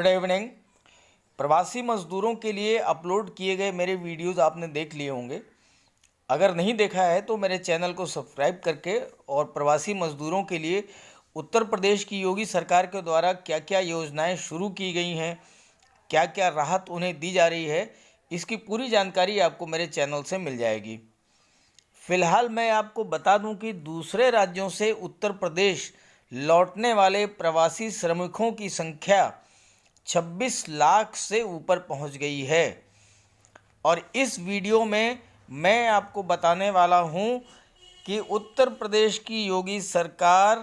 Good evening. प्रवासी मज़दूरों के लिए अपलोड किए गए मेरे वीडियोज़ आपने देख लिए होंगे। अगर नहीं देखा है तो मेरे चैनल को सब्सक्राइब करके और प्रवासी मज़दूरों के लिए उत्तर प्रदेश की योगी सरकार के द्वारा क्या क्या योजनाएं शुरू की गई हैं, क्या क्या राहत उन्हें दी जा रही है, इसकी पूरी जानकारी आपको मेरे चैनल से मिल जाएगी। फ़िलहाल मैं आपको बता दूं कि दूसरे राज्यों से उत्तर प्रदेश लौटने वाले प्रवासी श्रमिकों की संख्या 26 लाख से ऊपर पहुंच गई है। और इस वीडियो में मैं आपको बताने वाला हूं कि उत्तर प्रदेश की योगी सरकार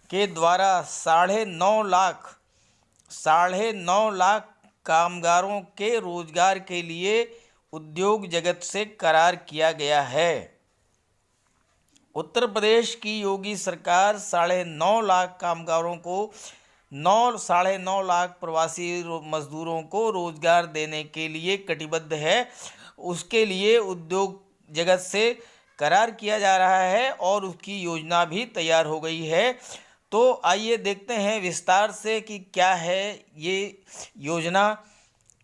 के द्वारा 9.5 लाख कामगारों के रोजगार के लिए उद्योग जगत से करार किया गया है। उत्तर प्रदेश की योगी सरकार 9.5 लाख कामगारों को 9.5 लाख प्रवासी मजदूरों को रोजगार देने के लिए कटिबद्ध है। उसके लिए उद्योग जगत से करार किया जा रहा है और उसकी योजना भी तैयार हो गई है। तो आइए देखते हैं विस्तार से कि क्या है ये योजना,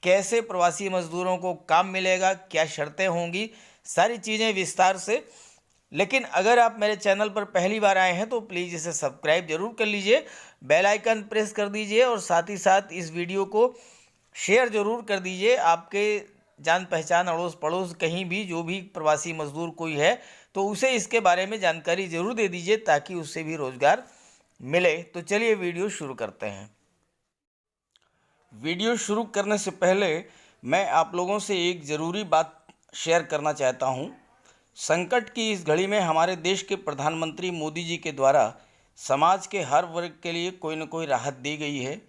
कैसे प्रवासी मजदूरों को काम मिलेगा, क्या शर्तें होंगी, सारी चीज़ें विस्तार से। लेकिन अगर आप मेरे चैनल पर पहली बार आए हैं तो प्लीज़ इसे सब्सक्राइब जरूर कर लीजिए, बेल आइकन प्रेस कर दीजिए और साथ ही साथ इस वीडियो को शेयर जरूर कर दीजिए। आपके जान पहचान अड़ोस पड़ोस कहीं भी जो भी प्रवासी मजदूर कोई है तो उसे इसके बारे में जानकारी जरूर दे दीजिए ताकि उससे भी रोज़गार मिले। तो चलिए वीडियो शुरू करते हैं। वीडियो शुरू करने से पहले मैं आप लोगों से एक ज़रूरी बात शेयर करना चाहता हूँ। संकट की इस घड़ी में हमारे देश के प्रधानमंत्री मोदी जी के द्वारा समाज के हर वर्ग के लिए कोई न कोई राहत दी गई है।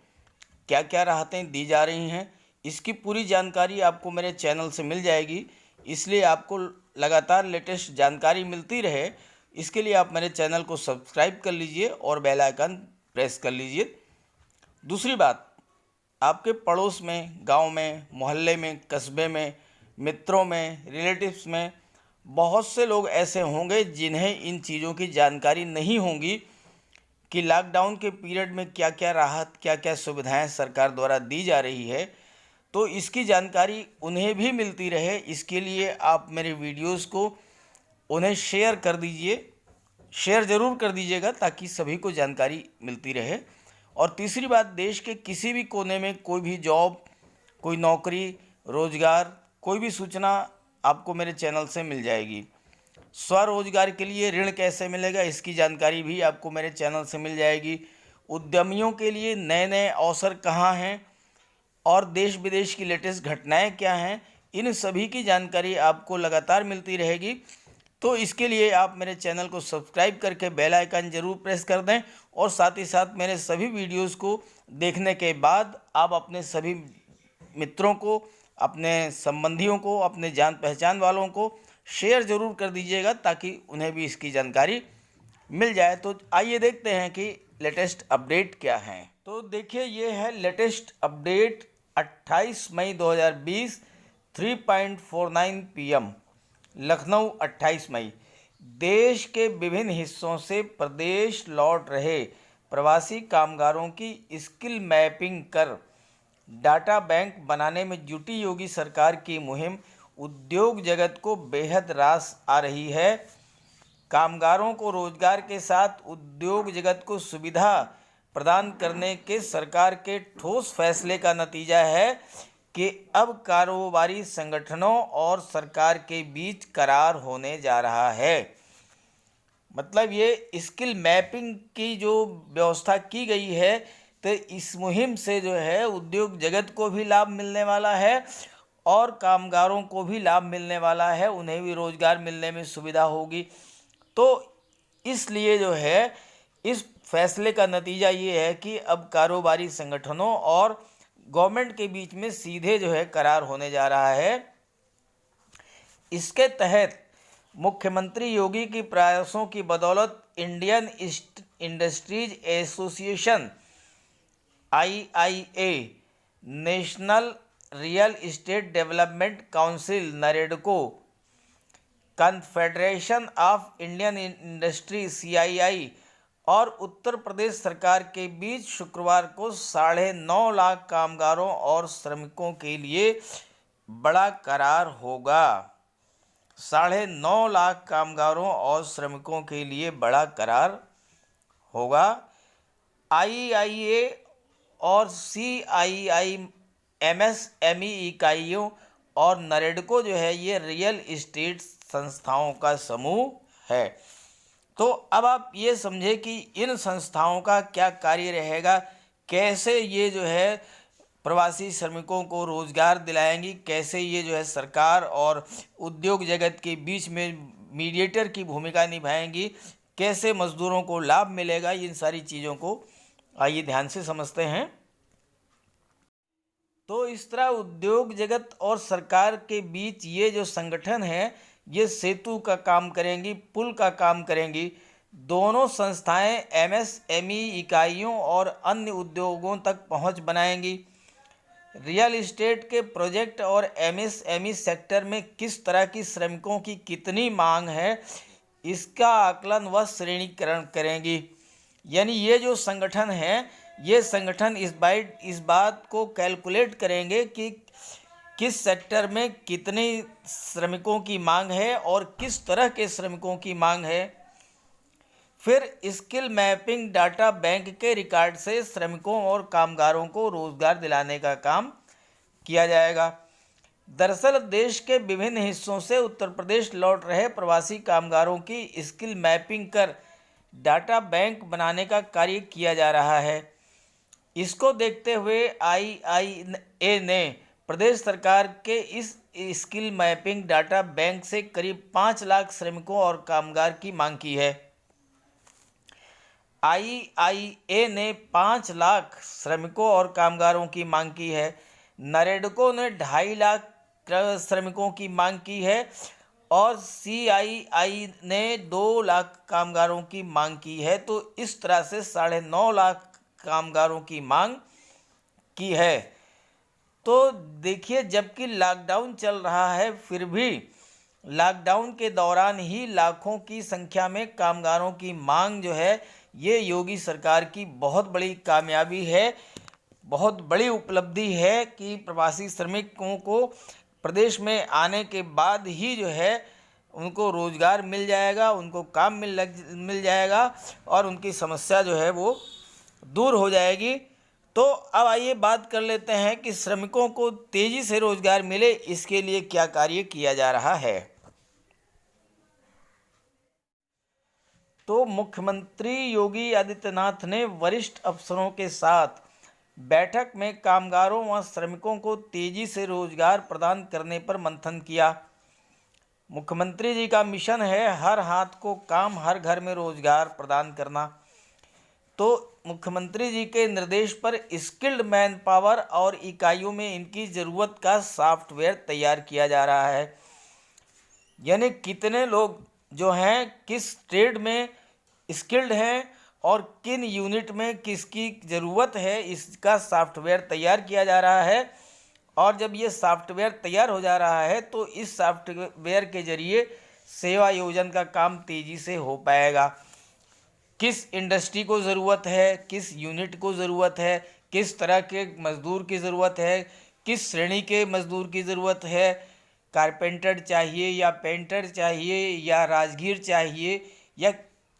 क्या क्या राहतें दी जा रही हैं, इसकी पूरी जानकारी आपको मेरे चैनल से मिल जाएगी। इसलिए आपको लगातार लेटेस्ट जानकारी मिलती रहे, इसके लिए आप मेरे चैनल को सब्सक्राइब कर लीजिए और बेल आइकन प्रेस कर लीजिए। दूसरी बात, आपके पड़ोस में, गांव में, मोहल्ले में, कस्बे में, मित्रों में, रिलेटिव्स में बहुत से लोग ऐसे होंगे जिन्हें इन चीज़ों की जानकारी नहीं होगी कि लॉकडाउन के पीरियड में क्या क्या राहत, क्या क्या सुविधाएं सरकार द्वारा दी जा रही है। तो इसकी जानकारी उन्हें भी मिलती रहे, इसके लिए आप मेरे वीडियोस को उन्हें शेयर कर दीजिए, शेयर ज़रूर कर दीजिएगा ताकि सभी को जानकारी मिलती रहे। और तीसरी बात, देश के किसी भी कोने में कोई भी जॉब, कोई नौकरी, रोज़गार, कोई भी सूचना आपको मेरे चैनल से मिल जाएगी। स्वरोजगार के लिए ऋण कैसे मिलेगा, इसकी जानकारी भी आपको मेरे चैनल से मिल जाएगी। उद्यमियों के लिए नए नए अवसर कहाँ हैं और देश विदेश की लेटेस्ट घटनाएं क्या हैं, इन सभी की जानकारी आपको लगातार मिलती रहेगी। तो इसके लिए आप मेरे चैनल को सब्सक्राइब करके बेल आइकन ज़रूर प्रेस कर दें और साथ ही साथ मेरे सभी वीडियोस को देखने के बाद आप अपने सभी मित्रों को, अपने संबंधियों को, अपने जान पहचान वालों को शेयर ज़रूर कर दीजिएगा ताकि उन्हें भी इसकी जानकारी मिल जाए। तो आइए देखते हैं कि लेटेस्ट अपडेट क्या है। तो देखिए, ये है लेटेस्ट अपडेट 28 मई 2020 3:49 PM लखनऊ। 28 मई देश के विभिन्न हिस्सों से प्रदेश लौट रहे प्रवासी कामगारों की स्किल मैपिंग कर डाटा बैंक बनाने में जुटी योगी सरकार की मुहिम उद्योग जगत को बेहद रास आ रही है। कामगारों को रोजगार के साथ उद्योग जगत को सुविधा प्रदान करने के सरकार के ठोस फैसले का नतीजा है कि अब कारोबारी संगठनों और सरकार के बीच करार होने जा रहा है। मतलब ये स्किल मैपिंग की जो व्यवस्था की गई है, तो इस मुहिम से जो है उद्योग जगत को भी लाभ मिलने वाला है और कामगारों को भी लाभ मिलने वाला है, उन्हें भी रोज़गार मिलने में सुविधा होगी। तो इसलिए जो है इस फैसले का नतीजा ये है कि अब कारोबारी संगठनों और गवर्नमेंट के बीच में सीधे जो है करार होने जा रहा है। इसके तहत मुख्यमंत्री योगी की प्रयासों की बदौलत Indian industries association IIA, national real estate development council NAREDCO, confederation of Indian industry CII और उत्तर प्रदेश सरकार के बीच शुक्रवार को 9.5 लाख कामगारों और श्रमिकों के लिए बड़ा करार होगा। 9.5 लाख कामगारों और श्रमिकों के लिए बड़ा करार होगा। आईआईए और सीआईआई एमएसएमई इकाइयों और नरेडको जो है ये रियल एस्टेट संस्थाओं का समूह है। तो अब आप ये समझे कि इन संस्थाओं का क्या कार्य रहेगा, कैसे ये जो है प्रवासी श्रमिकों को रोज़गार दिलाएंगी, कैसे ये जो है सरकार और उद्योग जगत के बीच में मीडिएटर की भूमिका निभाएंगी, कैसे मज़दूरों को लाभ मिलेगा, इन सारी चीज़ों को आइए ध्यान से समझते हैं। तो इस तरह उद्योग जगत और सरकार के बीच ये जो संगठन है ये सेतु का काम करेंगी, पुल का काम करेंगी। दोनों संस्थाएं एमएसएमई इकाइयों और अन्य उद्योगों तक पहुंच बनाएंगी। रियल एस्टेट के प्रोजेक्ट और एमएसएमई सेक्टर में किस तरह की श्रमिकों की कितनी मांग है इसका आकलन व श्रेणीकरण करेंगी। यानी ये जो संगठन है ये संगठन इस बात को कैलकुलेट करेंगे कि किस सेक्टर में कितने श्रमिकों की मांग है और किस तरह के श्रमिकों की मांग है। फिर स्किल मैपिंग डाटा बैंक के रिकॉर्ड से श्रमिकों और कामगारों को रोजगार दिलाने का काम किया जाएगा। दरअसल देश के विभिन्न हिस्सों से उत्तर प्रदेश लौट रहे प्रवासी कामगारों की स्किल मैपिंग कर डाटा बैंक बनाने का कार्य किया जा रहा है। इसको देखते हुए आईआईए ने प्रदेश सरकार के इस स्किल मैपिंग डाटा बैंक से करीब 5 लाख श्रमिकों और कामगार की मांग की है। आईआईए ने 5 लाख श्रमिकों और कामगारों की मांग की है। नरेडको ने 2.5 लाख श्रमिकों की मांग की है और सीआईआई ने 2 लाख कामगारों की मांग की है। तो इस तरह से 9.5 लाख कामगारों की मांग की है। तो देखिए, जबकि लॉकडाउन चल रहा है फिर भी लॉकडाउन के दौरान ही लाखों की संख्या में कामगारों की मांग जो है ये योगी सरकार की बहुत बड़ी कामयाबी है, बहुत बड़ी उपलब्धि है कि प्रवासी श्रमिकों को प्रदेश में आने के बाद ही जो है उनको रोज़गार मिल जाएगा, उनको काम मिल जाएगा और उनकी समस्या जो है वो दूर हो जाएगी। तो अब आइए बात कर लेते हैं कि श्रमिकों को तेज़ी से रोज़गार मिले इसके लिए क्या कार्य किया जा रहा है। तो मुख्यमंत्री योगी आदित्यनाथ ने वरिष्ठ अफसरों के साथ बैठक में कामगारों व श्रमिकों को तेज़ी से रोज़गार प्रदान करने पर मंथन किया। मुख्यमंत्री जी का मिशन है हर हाथ को काम, हर घर में रोज़गार प्रदान करना। तो मुख्यमंत्री जी के निर्देश पर स्किल्ड मैन पावर और इकाइयों में इनकी ज़रूरत का सॉफ्टवेयर तैयार किया जा रहा है। यानी कितने लोग जो हैं किस ट्रेड में स्किल्ड हैं और किन यूनिट में किसकी ज़रूरत है इसका सॉफ्टवेयर तैयार किया जा रहा है। और जब ये सॉफ्टवेयर तैयार हो जा रहा है तो इस सॉफ्टवेयर के ज़रिए सेवा योजन का काम तेज़ी से हो पाएगा। किस इंडस्ट्री को ज़रूरत है, किस यूनिट को ज़रूरत है, किस तरह के मज़दूर की ज़रूरत है, किस श्रेणी के मज़दूर की ज़रूरत है, कारपेंटर चाहिए या पेंटर चाहिए या राजगीर चाहिए या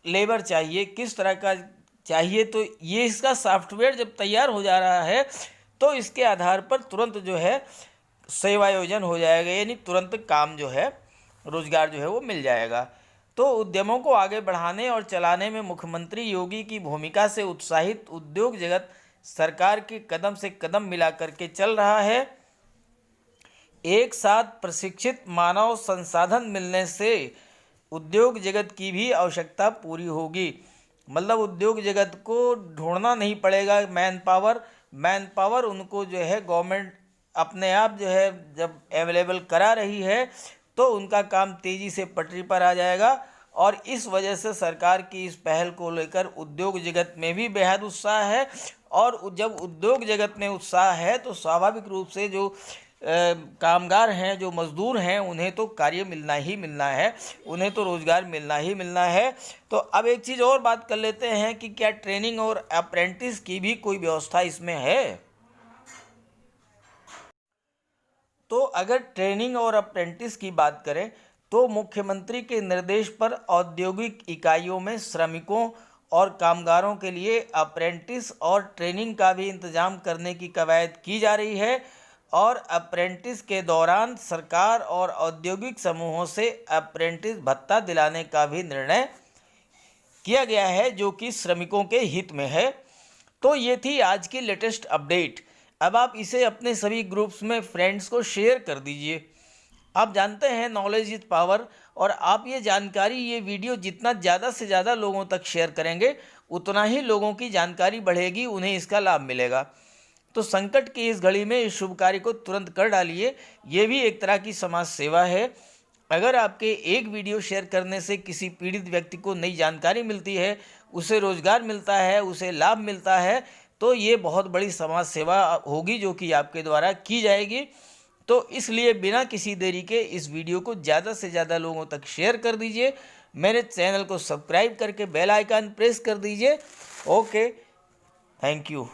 लेबर चाहिए, किस तरह का चाहिए। तो ये इसका सॉफ्टवेयर जब तैयार हो जा रहा है तो इसके आधार पर तुरंत जो है सेवा योजन हो जाएगा, यानी तुरंत काम जो है रोज़गार जो है वो मिल जाएगा। तो उद्यमों को आगे बढ़ाने और चलाने में मुख्यमंत्री योगी की भूमिका से उत्साहित उद्योग जगत सरकार के कदम से कदम मिला करके चल रहा है। एक साथ प्रशिक्षित मानव संसाधन मिलने से उद्योग जगत की भी आवश्यकता पूरी होगी। मतलब उद्योग जगत को ढूंढना नहीं पड़ेगा मैन पावर उनको जो है गवर्नमेंट अपने आप जो है जब अवेलेबल करा रही है तो उनका काम तेज़ी से पटरी पर आ जाएगा। और इस वजह से सरकार की इस पहल को लेकर उद्योग जगत में भी बेहद उत्साह है। और जब उद्योग जगत में उत्साह है तो स्वाभाविक रूप से जो कामगार हैं, जो मज़दूर हैं, उन्हें तो कार्य मिलना ही मिलना है, उन्हें तो रोज़गार मिलना ही मिलना है। तो अब एक चीज़ और बात कर लेते हैं कि क्या ट्रेनिंग और अप्रेंटिस की भी कोई व्यवस्था इसमें है। तो अगर ट्रेनिंग और अप्रेंटिस की बात करें तो मुख्यमंत्री के निर्देश पर औद्योगिक इकाइयों में श्रमिकों और कामगारों के लिए अप्रेंटिस और ट्रेनिंग का भी इंतजाम करने की कवायद की जा रही है और अप्रेंटिस के दौरान सरकार और औद्योगिक समूहों से अप्रेंटिस भत्ता दिलाने का भी निर्णय किया गया है, जो कि श्रमिकों के हित में है। तो ये थी आज की लेटेस्ट अपडेट। अब आप इसे अपने सभी ग्रुप्स में फ्रेंड्स को शेयर कर दीजिए। आप जानते हैं नॉलेज इज पावर, और आप ये जानकारी, ये वीडियो जितना ज़्यादा से ज़्यादा लोगों तक शेयर करेंगे उतना ही लोगों की जानकारी बढ़ेगी, उन्हें इसका लाभ मिलेगा। तो संकट की इस घड़ी में इस शुभ कार्य को तुरंत कर डालिए, ये भी एक तरह की समाज सेवा है। अगर आपके एक वीडियो शेयर करने से किसी पीड़ित व्यक्ति को नई जानकारी मिलती है, उसे रोजगार मिलता है, उसे लाभ मिलता है, तो ये बहुत बड़ी समाज सेवा होगी जो कि आपके द्वारा की जाएगी। तो इसलिए बिना किसी देरी के इस वीडियो को ज़्यादा से ज़्यादा लोगों तक शेयर कर दीजिए। मेरे चैनल को सब्सक्राइब करके बेल आइकन प्रेस कर दीजिए। Okay, thank you.